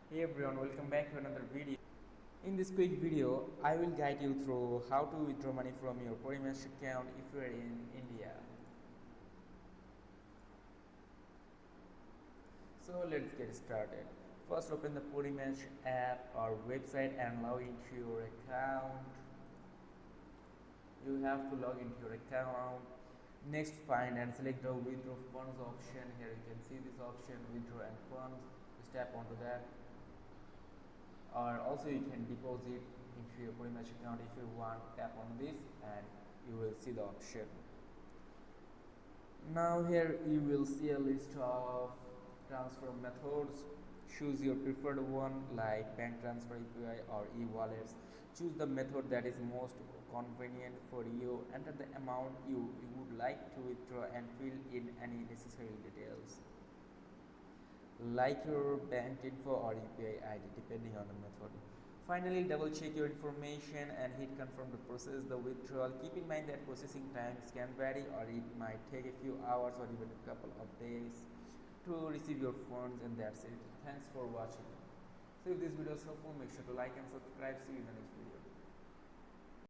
Hey everyone, welcome back to another video. In this quick video, I will guide you through how to withdraw money from your Parimatch account if you are in India. So let's get started. First, open the Parimatch app or website and log into your account. You have to log into your account. Next, find and select the withdraw funds option. Here you can see this option, withdraw and funds. Just tap onto that. Or also you can deposit into your Paytm account if you want. Tap on this and you will see the option. Now here you will see a list of transfer methods. Choose your preferred one like bank transfer, UPI or e-wallets. Choose the method that is most convenient for you. Enter the amount you would like to withdraw and fill in any necessary details like your bank info or UPI ID depending on the method. Finally, double check your information and hit confirm to process the withdrawal. Keep in mind that processing times can vary or it might take a few hours or even a couple of days to receive your funds, and that's it. Thanks for watching. So if this video is helpful, make sure to like and subscribe. See you in the next video.